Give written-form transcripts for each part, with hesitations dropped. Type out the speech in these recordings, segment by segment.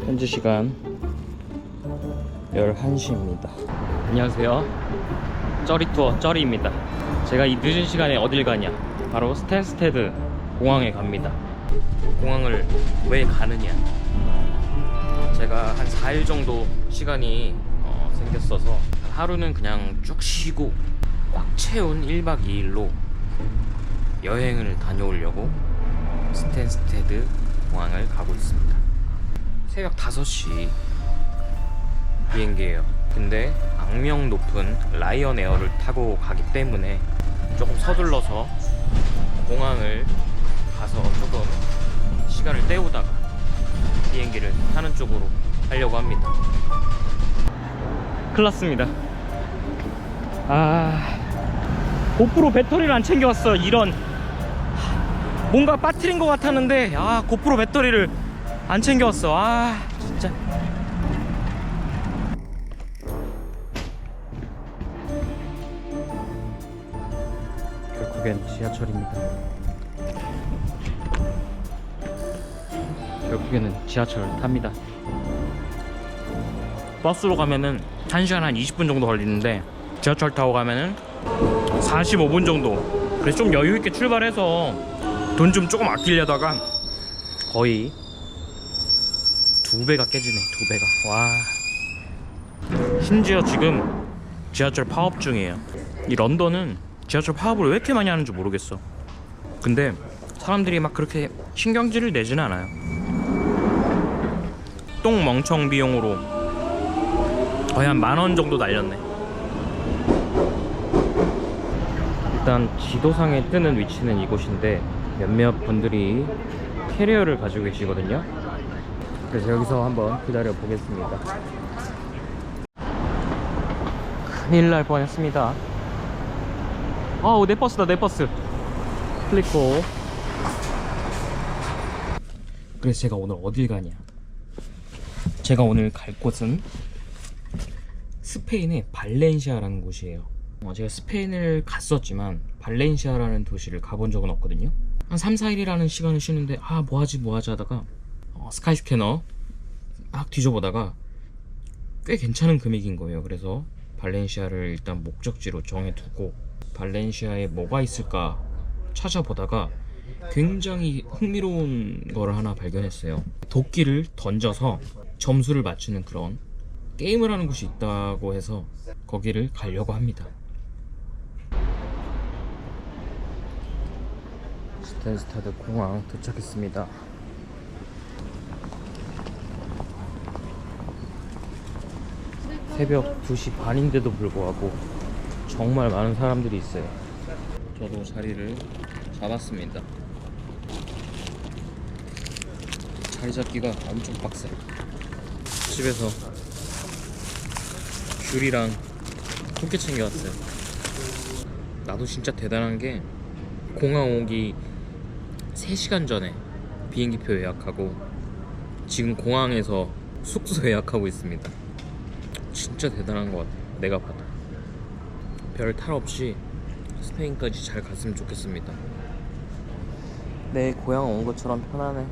현재 시간 11시입니다. 안녕하세요. 쩌리투어 쩌리입니다. 제가 이 늦은 시간에 어딜 가냐, 바로 스탠스테드 공항에 갑니다. 공항을 왜 가느냐, 제가 한 4일 정도 시간이 생겼어서 하루는 그냥 쭉 쉬고 꽉 채운 1박 2일로 여행을 다녀오려고 스탠스테드 공항을 가고 있습니다. 새벽 5시 비행기예요. 근데 악명 높은 라이언 에어를 타고 가기 때문에 조금 서둘러서 공항을 가서 조금 시간을 때우다가 비행기를 타는 쪽으로 하려고 합니다. 큰일 났습니다. 고프로 배터리를 안 챙겨왔어. 이런, 뭔가 빠뜨린 것 같았는데 고프로 배터리를 안 챙겨왔어. 진짜. 결국엔 지하철입니다. 결국에는 지하철 탑니다. 버스로 가면은 1시간 한 20분 정도 걸리는데 지하철 타고 가면은 45분 정도. 그래서 좀 여유있게 출발해서 돈 좀 조금 아끼려다가 거의 2배가 깨지네. 2배가. 와. 심지어 지금 지하철 파업 중이에요. 이 런던은 지하철 파업을 왜 이렇게 많이 하는지 모르겠어. 근데 사람들이 막 그렇게 신경질을 내지는 않아요. 똥 멍청 비용으로 거의 한 10,000원 정도 날렸네. 일단 지도상에 뜨는 위치는 이곳인데 몇몇 분들이 캐리어를 가지고 계시거든요. 그래서 여기서 한번 기다려 보겠습니다. 큰일 날 뻔했습니다. 내 버스다, 내 버스. 클릭고. 그래서 제가 오늘 어딜 가냐, 제가 오늘 갈 곳은 스페인의 발렌시아라는 곳이에요. 제가 스페인을 갔었지만 발렌시아라는 도시를 가본 적은 없거든요. 한 3-4일이라는 시간을 쉬는데 뭐하지 하다가 스카이스캐너 막 뒤져보다가 꽤 괜찮은 금액인 거예요. 그래서 발렌시아를 일단 목적지로 정해두고 발렌시아에 뭐가 있을까 찾아보다가 굉장히 흥미로운 거를 하나 발견했어요. 도끼를 던져서 점수를 맞추는 그런 게임을 하는 곳이 있다고 해서 거기를 가려고 합니다. 스탠스테드 공항 도착했습니다. 새벽 2시 반인데도 불구하고 정말 많은 사람들이 있어요. 저도 자리를 잡았습니다. 자리 잡기가 엄청 빡세요. 집에서 귤이랑 쿠키 챙겨왔어요. 나도 진짜 대단한 게 공항 오기 3시간 전에 비행기표 예약하고 지금 공항에서 숙소 예약하고 있습니다. 진짜 대단한 것 같아요. 내가 봐도 별 탈 없이 스페인까지 잘 갔으면 좋겠습니다. 내 고향 온 것처럼 편하네.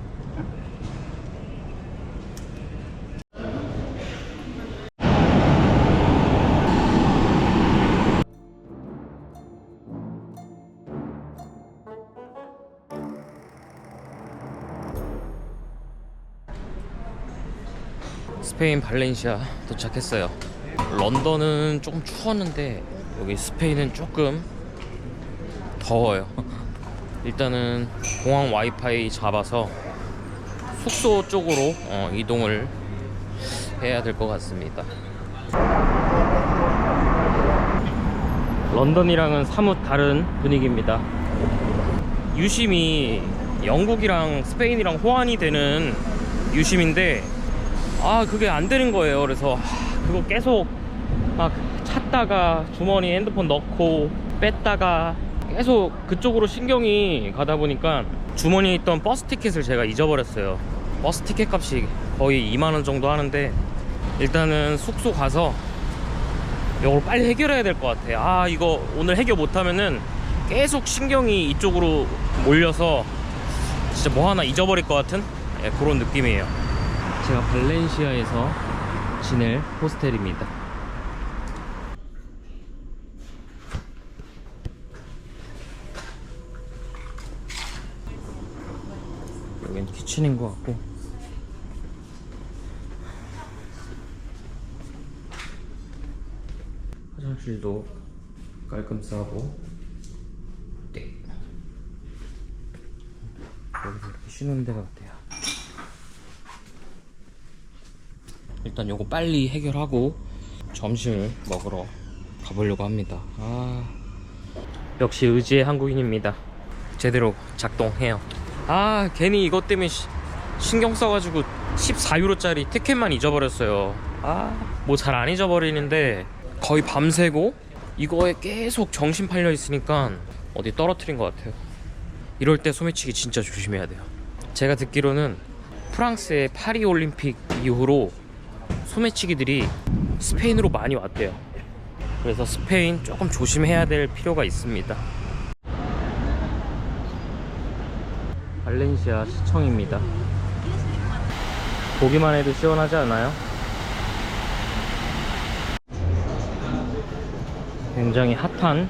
스페인 발렌시아 도착했어요. 런던은 조금 추웠는데 여기 스페인은 조금 더워요. 일단은 공항 와이파이 잡아서 숙소 쪽으로 이동을 해야 될 것 같습니다. 런던이랑은 사뭇 다른 분위기입니다. 유심이 영국이랑 스페인이랑 호환이 되는 유심인데 그게 안 되는 거예요. 그래서 그거 계속 막 찾다가 주머니에 핸드폰 넣고 뺐다가 계속 그쪽으로 신경이 가다 보니까 주머니에 있던 버스 티켓을 제가 잊어버렸어요. 버스 티켓 값이 거의 20,000원 정도 하는데 일단은 숙소 가서 이걸 빨리 해결해야 될 것 같아. 이거 오늘 해결 못하면은 계속 신경이 이쪽으로 몰려서 진짜 뭐 하나 잊어버릴 것 같은 그런 느낌이에요. 제가 발렌시아에서 지낼 호스텔입니다. 여긴 키친인 것 같고, 화장실도 깔끔싸고, 네. 여기서 이렇게 쉬는 데가 어때요? 일단 요거 빨리 해결하고 점심을 먹으러 가보려고 합니다. 역시 의지의 한국인입니다. 제대로 작동해요. 괜히 이것 때문에 신경 써가지고 14유로짜리 티켓만 잊어버렸어요. 뭐 잘 안 잊어버리는데 거의 밤새고 이거에 계속 정신 팔려 있으니까 어디 떨어뜨린 것 같아요. 이럴 때 소매치기 진짜 조심해야 돼요. 제가 듣기로는 프랑스의 파리 올림픽 이후로 소매치기들이 스페인으로 많이 왔대요. 그래서 스페인 조금 조심해야 될 필요가 있습니다. 발렌시아 시청입니다. 보기만 해도 시원하지 않아요? 굉장히 핫한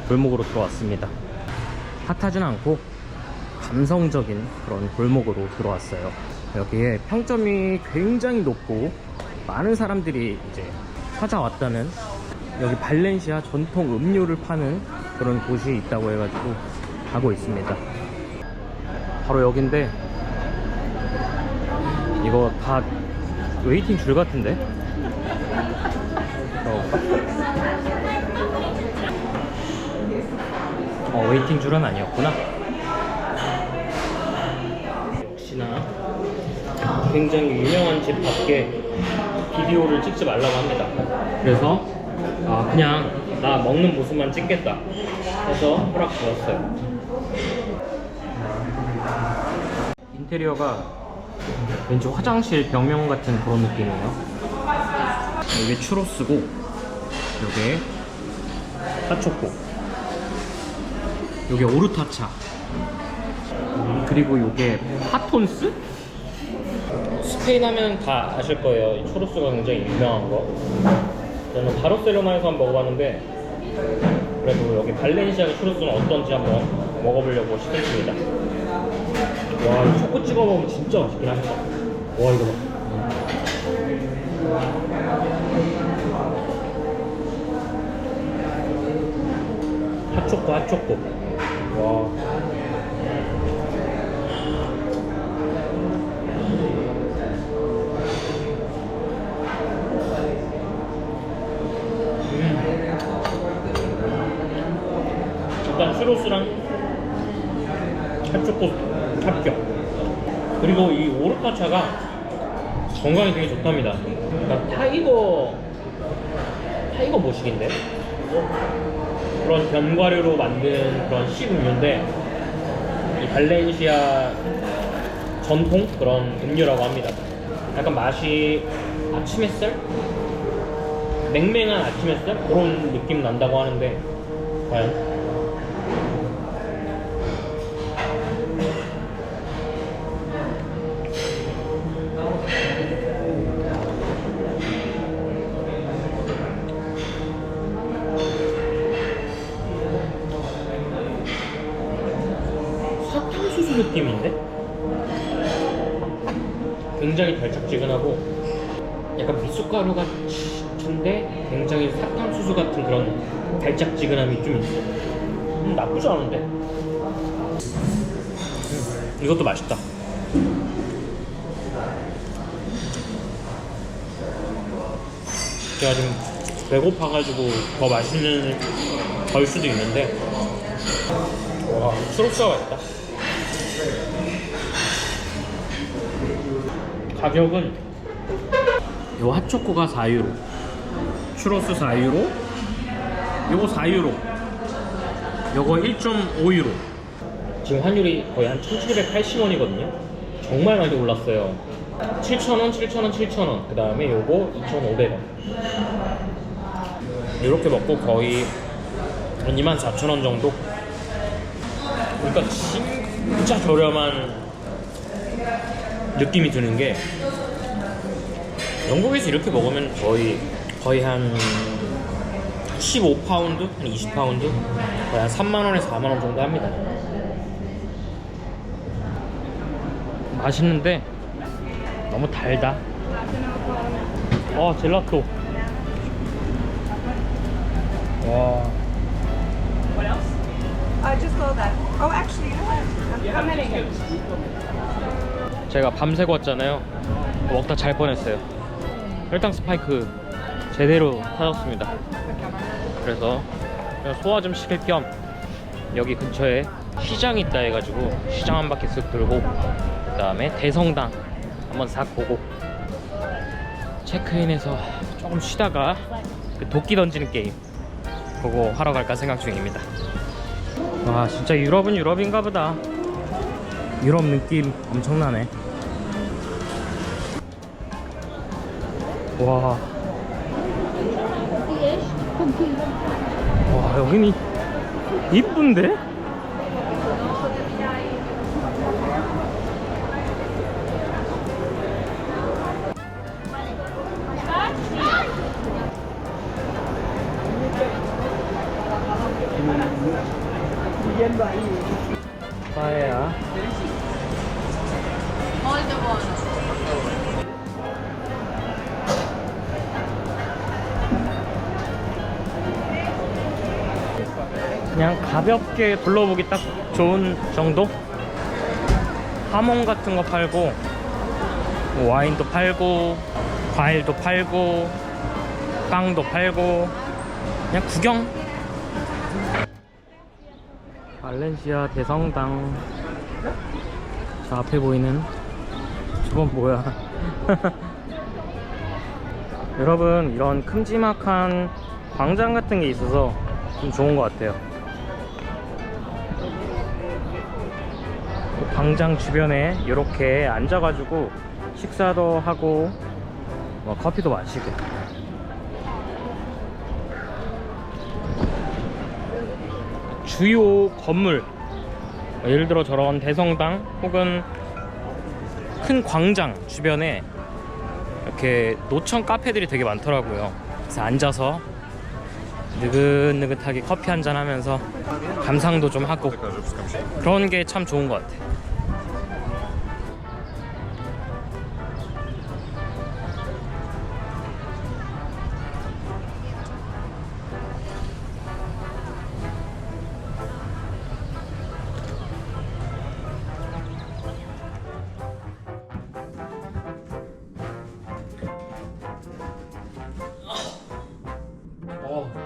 골목으로 들어왔습니다. 핫하진 않고 감성적인 그런 골목으로 들어왔어요. 여기에 평점이 굉장히 높고 많은 사람들이 이제 찾아왔다는, 여기 발렌시아 전통 음료를 파는 그런 곳이 있다고 해가지고 가고 있습니다. 바로 여긴데, 이거 다 웨이팅 줄 같은데? 웨이팅 줄은 아니었구나. 역시나 굉장히 유명한 집밖에 비디오를 찍지 말라고 합니다. 그래서 그냥 나 먹는 모습만 찍겠다 해서 허락 받았어요. 인테리어가 왠지 화장실 벽면 같은 그런 느낌이에요. 이게 추로스고, 요게 핫초코, 요게 오르타차, 그리고 요게 핫톤스? 스페인 하면 다 아실 거예요. 이 추로스가 굉장히 유명한 거. 저는 바르셀로나에서 한번 먹어봤는데, 그래도 여기 발렌시아 추로스는 어떤지 한번 먹어보려고 시켰습니다. 와, 이 초코 찍어 먹으면 진짜 맛있긴 하겠다. 와, 이거 봐. 핫초코, 핫초코. 와. 일단 추로스랑 핫초코 합격. 그리고 이 오르타차가 건강에 되게 좋답니다. 그러니까 타이거 모식인데 그런 견과류로 만든 그런 식음료인데, 이 발렌시아 전통 그런 음료라고 합니다. 약간 맛이 아침 햇살? 맹맹한 아침 햇살? 그런 느낌 난다고 하는데, 과연? 사탕수수 느낌인데? 굉장히 달짝지근하고 약간 미숫가루 같은데 굉장히 사탕수수 같은 그런 달짝지근함이 좀 있어. 나쁘지 않은데? 이것도 맛있다. 제가 지금 배고파가지고 더 맛있는 걸 수도 있는데, 와, 추록사가 있다. 가격은 요 핫초코가 4유로, 추로스 4유로, 요거 4유로, 요거 1.5유로. 지금 환율이 거의 한 1780원이거든요 정말 많이 올랐어요. 7,000원, 7,000원, 7,000원. 그 다음에 요거 2,500원. 이렇게 먹고 거의 한 24,000원 정도? 그러니까 진짜 저렴한 느낌이 드는 게, 영국에서 이렇게 먹으면 거의 한 15파운드? 한 20파운드? 거의 한 3만원에서 4만원 정도 합니다. 맛있는데 너무 달다. 젤라또. 와. Just go that. Oh, actually, I'm heading. 제가 밤새고 왔잖아요. 먹다 잘 뻔했어요. 혈당 스파이크 제대로 터졌습니다. 그래서 그냥 소화 좀 시킬 겸 여기 근처에 시장이 있다 해가지고 시장 한 바퀴 쓱 돌고, 그 다음에 대성당 한번 싹 보고, 체크인해서 조금 쉬다가 그 도끼 던지는 게임 그거 하러 갈까 생각 중입니다. 와, 진짜 유럽은 유럽인가 보다. 유럽 느낌 엄청나네. 와, 여기는 이쁜데? 빠에야. 그냥 가볍게 둘러보기 딱 좋은 정도? 하몽 같은 거 팔고, 와인도 팔고, 과일도 팔고, 빵도 팔고, 그냥 구경. 발렌시아 대성당. 저 앞에 보이는 저건 뭐야? 여러분, 이런 큼지막한 광장 같은 게 있어서 좀 좋은 것 같아요. 광장 주변에 이렇게 앉아가지고 식사도 하고 커피도 마시고. 주요 건물, 예를 들어 저런 대성당 혹은 큰 광장 주변에 이렇게 노천 카페들이 되게 많더라고요. 그래서 앉아서 느긋느긋하게 커피 한잔 하면서 감상도 좀 하고, 그런 게 참 좋은 것 같아.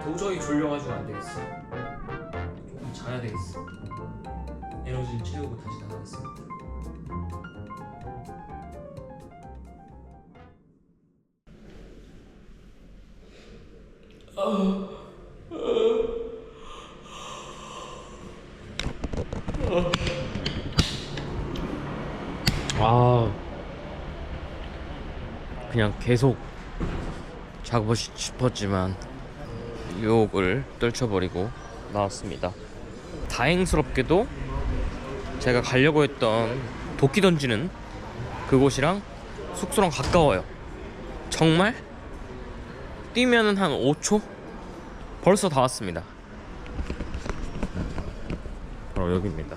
도저히 졸려가지고 안 되겠어. 조금 자야 되겠어. 에너지를 채우고 다시 나가겠습니다. 그냥 계속 자고 싶었지만 유혹을 떨쳐버리고 나왔습니다. 다행스럽게도 제가 가려고 했던 도끼 던지는 그곳이랑 숙소랑 가까워요. 정말 뛰면은 한 5초? 벌써 다 왔습니다. 바로 여기입니다.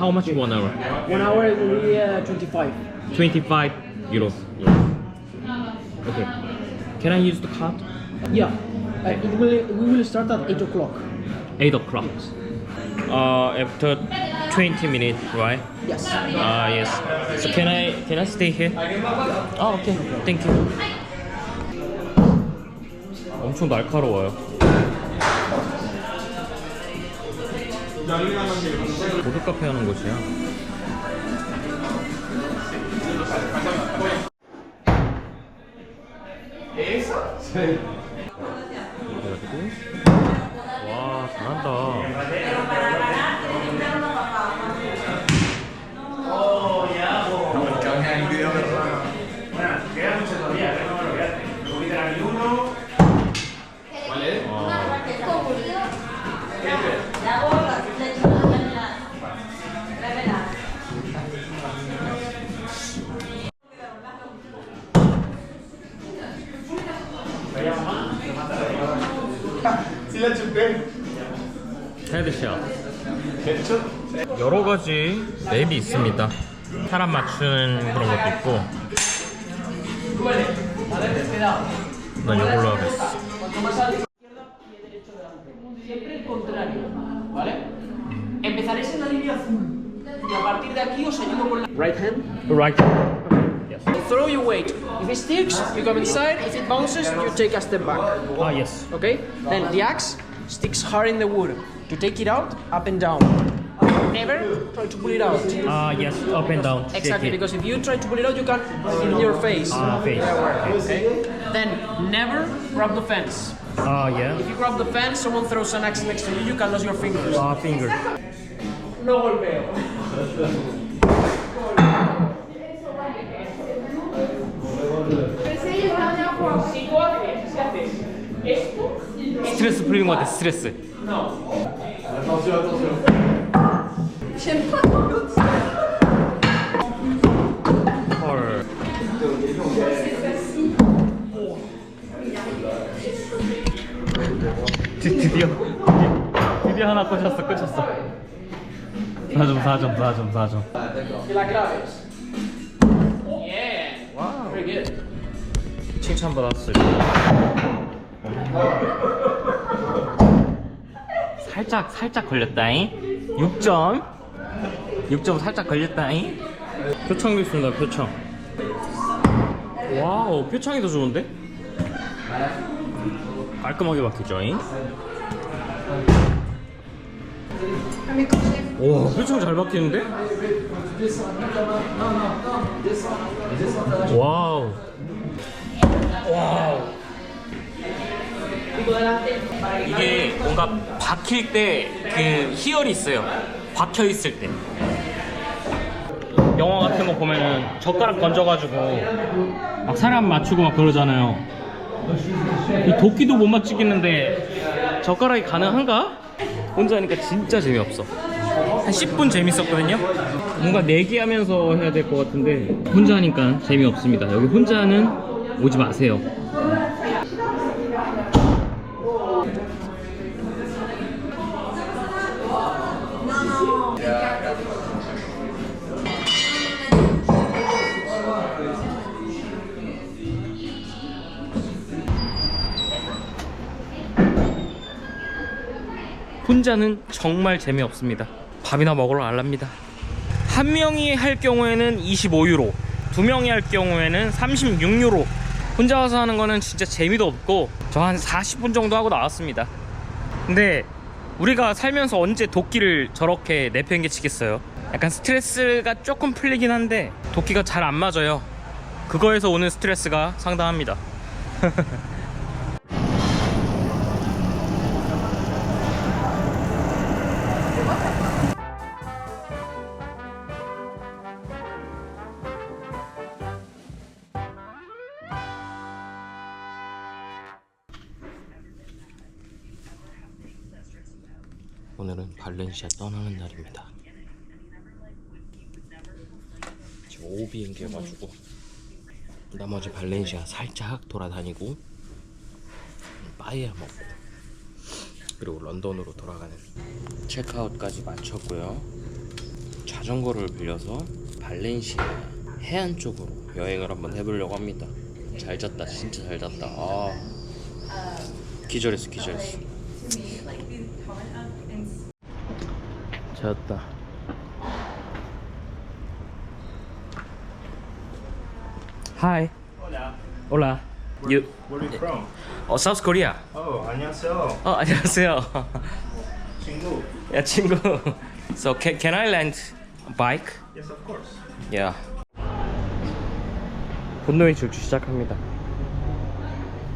How much 1 hour? 1 hour will be 25. 25 euros. Yeah. Okay. Can I use the card? Yeah. We will start at 8 o'clock. 8 o'clock. After 20 minutes, right? Yes. Yes. So can I stay here? Oh, okay. Thank you. 엄청 날카로워요. 보드 카페 하는 곳이야. 와, 잘한다. 헤드샷. 여러 가지 맵이 있습니다. 사람 맞추는 그런 것도 있고. 난 이걸로 하겠어. Siempre el contrario, ¿vale? Empezaréis en la línea azul y a partir de aquí os ayudo con la right hand. Right. Yes. Throw your weight. If it sticks, you come inside. If it bounces, you take a step back. Ah, yes. Okay? Then the axe sticks hard in the wood. To take it out, up and down. Never try to pull it out. Ah, yes. Up and down. Exactly, because if you try to pull it out, you can in your face. Face. Okay? Then never grab the fence. Ah, yeah. If you grab the fence, someone throws an axe next to you, you can lose your fingers. Ah, fingers. No golpeo. Si tú haces esto, 스트레스 풀리는 것 같아. 스트레스. 헐. 드디어 하나 꽂혔어. 4점. que la claves. Yeah. Wow. Very good. 칭찬받았어요. 살짝 걸렸다잉. 6점 살짝 걸렸다잉. 표창도 있습니다. 표창. 와우, 표창이 더 좋은데? 깔끔하게 박히죠잉. 와, 표창 잘 박히는데? 와우. 이게 뭔가 박힐 때 그 희열이 있어요. 박혀 있을 때. 영화 같은 거 보면은 젓가락 던져가지고 막 사람 맞추고 막 그러잖아요. 이 도끼도 못 맞추겠는데 젓가락이 가능한가? 혼자 하니까 진짜 재미없어. 한 10분 재밌었거든요. 뭔가 내기하면서 해야 될 것 같은데 혼자 하니까 재미없습니다. 여기 혼자는 오지 마세요. 혼자는 정말 재미없습니다. 밥이나 먹으러 갈랍니다. 한 명이 할 경우에는 25유로, 두 명이 할 경우에는 36유로. 혼자 와서 하는 거는 진짜 재미도 없고 저 한 40분 정도 하고 나왔습니다. 근데 우리가 살면서 언제 도끼를 저렇게 내팽개치겠어요? 약간 스트레스가 조금 풀리긴 한데 도끼가 잘 안 맞아요. 그거에서 오는 스트레스가 상당합니다. 오늘은 발렌시아 떠나는 날입니다. 지금 오후 비행기여가지고 나머지 발렌시아 살짝 돌아다니고 빠에야 먹고 그리고 런던으로 돌아가는 체크아웃까지 마쳤고요. 자전거를 빌려서 발렌시아 해안 쪽으로 여행을 한번 해보려고 합니다. 잘 잤다, 진짜 잘 잤다. 아, 기절했어. 잤다. Hi. Hola. You? Where are you from? South Korea. Oh, 안녕하세요. 안녕하세요. 친구. 야, 친구. So can I rent a bike? Yes, of course. Yeah. 분노의 질주 시작합니다.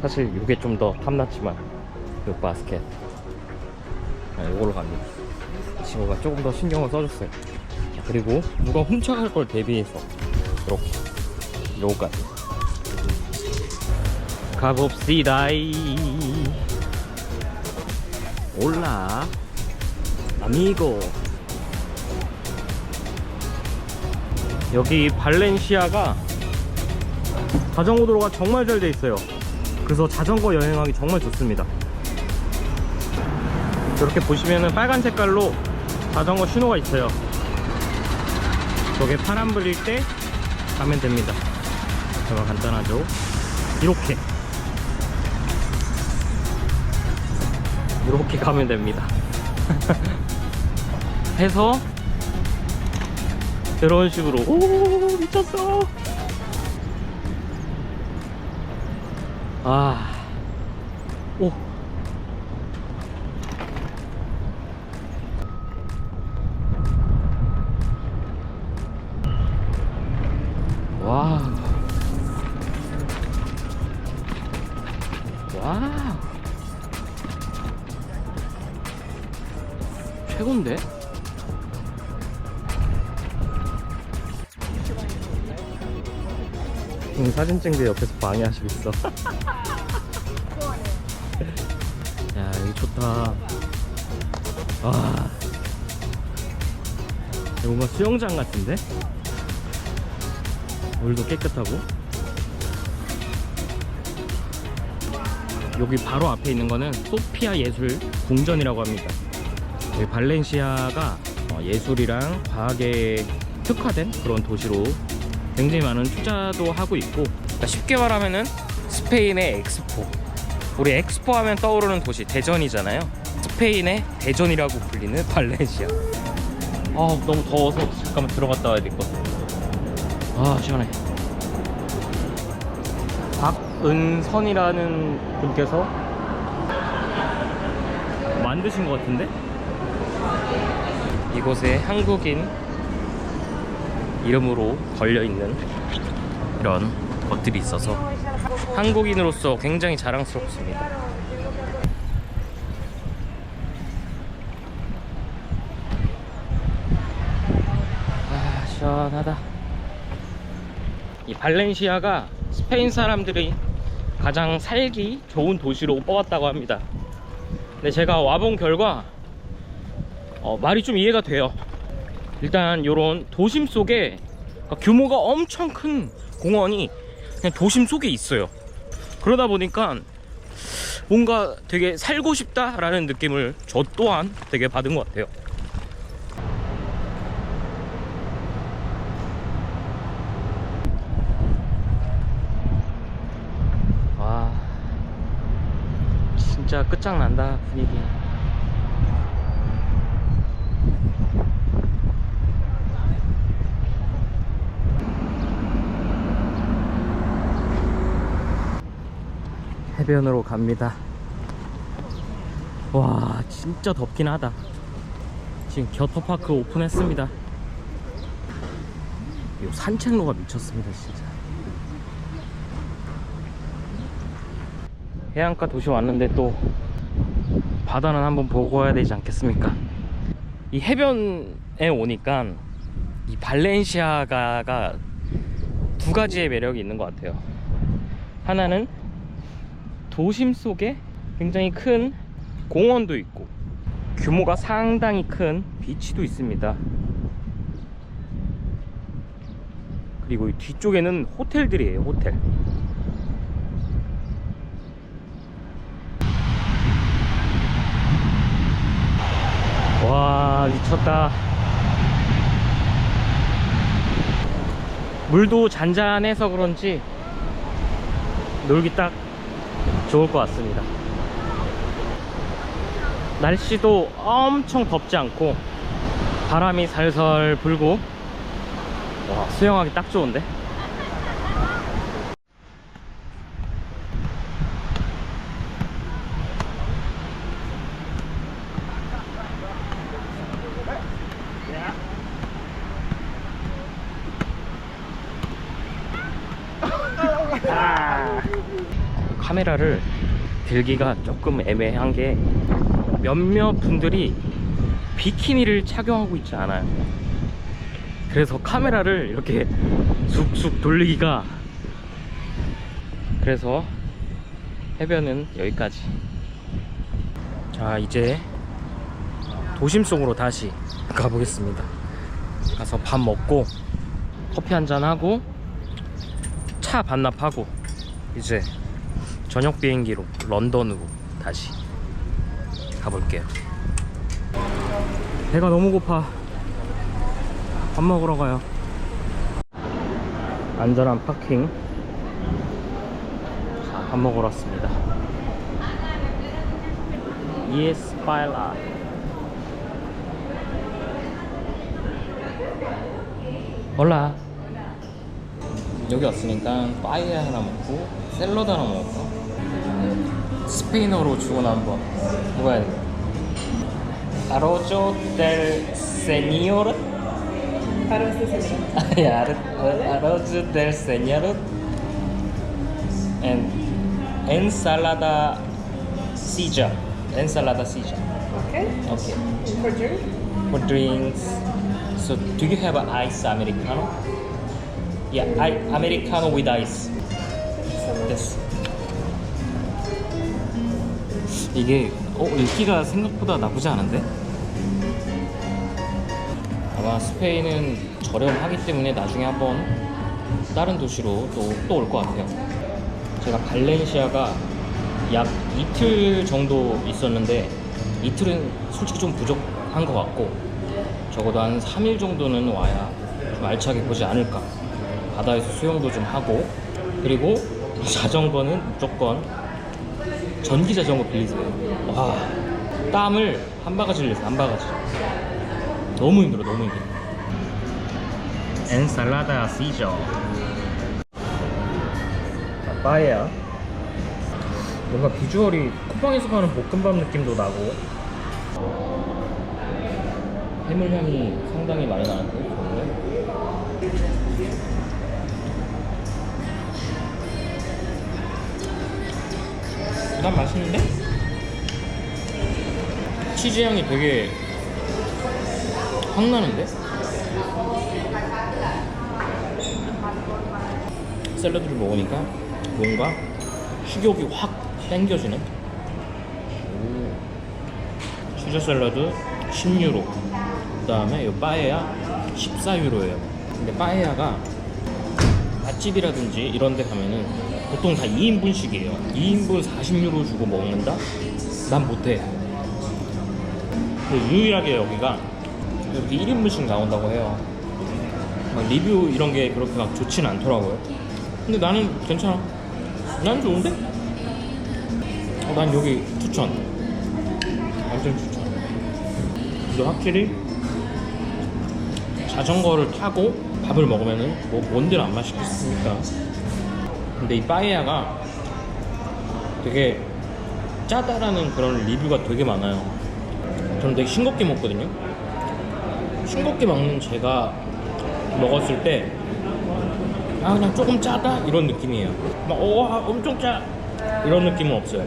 사실 이게 좀 더 탐났지만 그 바스켓. 이걸로 갑니다. 친구가 조금 더 신경을 써줬어요. 그리고 누가 훔쳐갈 걸 대비해서 이렇게 요까지 가봅시다. 올라 아미고. 여기 발렌시아가 자전거 도로가 정말 잘 돼 있어요. 그래서 자전거 여행하기 정말 좋습니다. 이렇게 보시면은 빨간 색깔로 자전거 신호가 있어요. 저게 파란불일 때 가면 됩니다. 정말 간단하죠. 이렇게 가면 됩니다. 해서 이런 식으로. 오, 미쳤어. 오. 와우. 와우. 최고인데? 사진 찍는데 옆에서 방해하시고 있어. 야, 여기 좋다. 와, 여기 뭔가 수영장 같은데? 물도 깨끗하고. 여기 바로 앞에 있는 거는 소피아 예술 궁전이라고 합니다. 여기 발렌시아가 예술이랑 과학에 특화된 그런 도시로 굉장히 많은 투자도 하고 있고, 그러니까 쉽게 말하면은 스페인의 엑스포. 우리 엑스포 하면 떠오르는 도시 대전이잖아요. 스페인의 대전이라고 불리는 발렌시아. 너무 더워서 잠깐만 들어갔다 와야 될 것 같아. 시원해. 박은선이라는 분께서 만드신 것 같은데? 이곳에 한국인 이름으로 걸려있는 이런 것들이 있어서 한국인으로서 굉장히 자랑스럽습니다. 시원하다. 이 발렌시아가 스페인 사람들이 가장 살기 좋은 도시로 뽑았다고 합니다. 근데 제가 와본 결과 말이 좀 이해가 돼요. 일단 요런 도심 속에 규모가 엄청 큰 공원이 그냥 도심 속에 있어요. 그러다 보니까 뭔가 되게 살고 싶다라는 느낌을 저 또한 되게 받은 것 같아요. 와, 진짜 끝장난다 분위기. 해변으로 갑니다. 와, 진짜 덥긴 하다. 지금 겨터파크 오픈했습니다. 이 산책로가 미쳤습니다 진짜. 해안가 도시 왔는데 또 바다는 한번 보고 와야 되지 않겠습니까? 이 해변에 오니까 이 발렌시아가가 두 가지의 매력이 있는 것 같아요. 하나는 도심 속에 굉장히 큰 공원도 있고 규모가 상당히 큰 비치도 있습니다. 그리고 이 뒤쪽에는 호텔들이에요. 호텔. 와, 미쳤다. 물도 잔잔해서 그런지 놀기 딱 좋을 것 같습니다. 날씨도 엄청 덥지 않고 바람이 살살 불고, 와, 수영하기 딱 좋은데? 카메라를 들기가 조금 애매한 게 몇몇 분들이 비키니를 착용하고 있지 않아요. 그래서 카메라를 이렇게 쑥쑥 돌리기가, 그래서 해변은 여기까지. 자, 이제 도심 속으로 다시 가보겠습니다. 가서 밥 먹고 커피 한잔 하고 차 반납하고 이제 저녁 비행기로 런던으로 다시 가볼게요. 배가 너무 고파. 밥 먹으러 가요. 안전한 파킹. 자, 밥 먹으러 왔습니다. Yes, Paella. 몰라. 여기 왔으니까 빠에야 하나 먹고 샐러드 하나 먹을까? 스페인어로 주문 한번 먹어야 돼. Arroyo del Señor. 아니야, Arroyo del Señor. And ensalada silla. Ensalada silla. Okay. Okay. For drink? For drinks. So, do you have an ice americano? Yeah, americano with ice. Yes. 이게 읽기가 생각보다 나쁘지 않은데? 아마 스페인은 저렴하기 때문에 나중에 한번 다른 도시로 또 올 것 같아요. 제가 발렌시아가 약 이틀 정도 있었는데 이틀은 솔직히 좀 부족한 것 같고 적어도 한 3일 정도는 와야 좀 알차게 보지 않을까. 바다에서 수영도 좀 하고, 그리고 자전거는 무조건 전기 자전거 빌리세요. 와, 땀을 한 바가지 흘렸어요. 한 바가지. 너무 힘들어. 너무 힘들어. 엔살라다 시저. 빠에야. 뭔가 비주얼이 쿠팡에서 파는 볶음밥 느낌도 나고 해물 향이 상당히 많이 나는데 좋은데? 난 맛있는데? 치즈 향이 되게 확 나는데? 샐러드를 먹으니까 뭔가 식욕이 확 땡겨지는. 치즈 샐러드 10유로, 그 다음에 이 빠에야 14유로예요 근데 빠에야가 맛집이라든지 이런 데 가면은 보통 다 2인분씩이에요 2인분 40유로 주고 먹는다? 난 못해. 유일하게 여기가 이렇게 1인분씩 나온다고 해요. 막 리뷰 이런 게 그렇게 막 좋진 않더라고요. 근데 나는 괜찮아. 난 좋은데? 난 여기 추천. 완전 추천. 근데 확실히 자전거를 타고 밥을 먹으면은 뭐 뭔들 안 맛있겠습니까? 근데 이 빠에야가 되게 짜다라는 그런 리뷰가 되게 많아요. 저는 되게 싱겁게 먹거든요. 싱겁게 먹는 제가 먹었을 때 그냥 조금 짜다? 이런 느낌이에요. 막 엄청 짜! 이런 느낌은 없어요.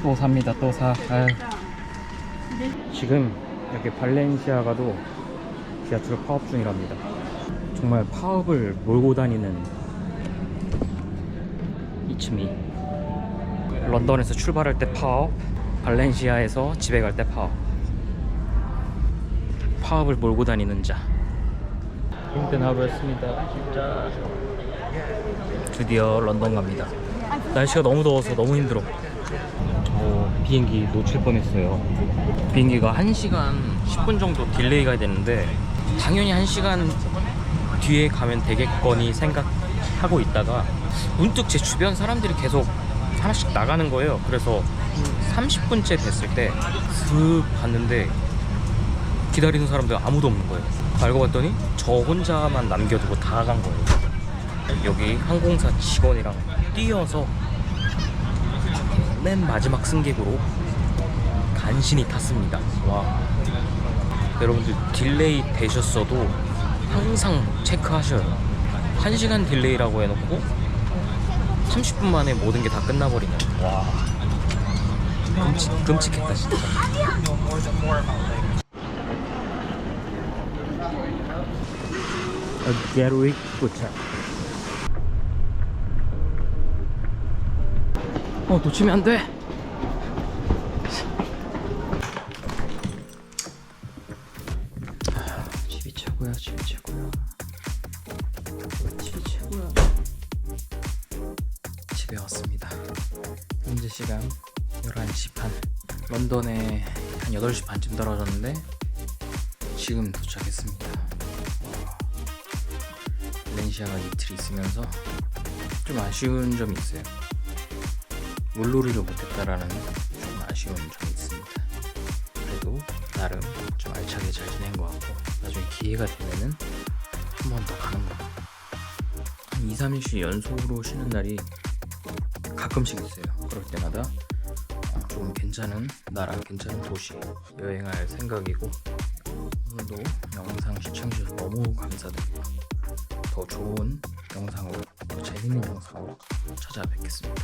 또 삽니다. 또 사. 아유. 지금 여기 발렌시아가도 지하철 파업 중이랍니다. 정말 파업을 몰고 다니는 이츠미. 런던에서 출발할 때 파업, 발렌시아에서 집에 갈 때 파업. 파업을 몰고 다니는 자. 힘든 하루였습니다. 진짜. 드디어 런던 갑니다. 날씨가 너무 더워서 너무 힘들어. 비행기 놓칠 뻔했어요. 비행기가 1시간 10분 정도 딜레이가 되는데 당연히 1시간 뒤에 가면 되겠거니 생각하고 있다가 문득 제 주변 사람들이 계속 하나씩 나가는 거예요. 그래서 30분째 됐을 때 슥 봤는데 기다리는 사람들 아무도 없는 거예요. 알고 봤더니 저 혼자만 남겨두고 다 간 거예요. 여기 항공사 직원이랑 뛰어서 맨 마지막 승객으로 간신히 탔습니다. 와, 여러분들 딜레이 되셨어도 항상 체크하셔요. 1시간 딜레이라고 해놓고 30분 만에 모든 게 다 끝나버리면 와, 끔찍했다 진짜. 게르윅 도착. 놓치면 안 돼. 집이 최고야, 집이 최고야. 집이 최고야. 시간 11시 반. 런던에 한 8시 반쯤 떨어졌는데 지금 도착했습니다. 발렌시아가 이틀 있으면서 좀 아쉬운 점이 있어요. 물놀이를 못했다라는 좀 아쉬운 점이 있습니다. 그래도 나름 좀 알차게 잘 지낸 것 같고, 나중에 기회가 되면은 한 번 더 가는 거. 한 2, 3일씩 연속으로 쉬는 날이 가끔씩 있어요. 그럴 때마다 좀 괜찮은 나라, 괜찮은 도시 여행할 생각이고, 오늘도 영상 시청해주셔서 너무 감사드리고, 더 좋은 영상으로, 더 재밌는 영상으로 찾아뵙겠습니다.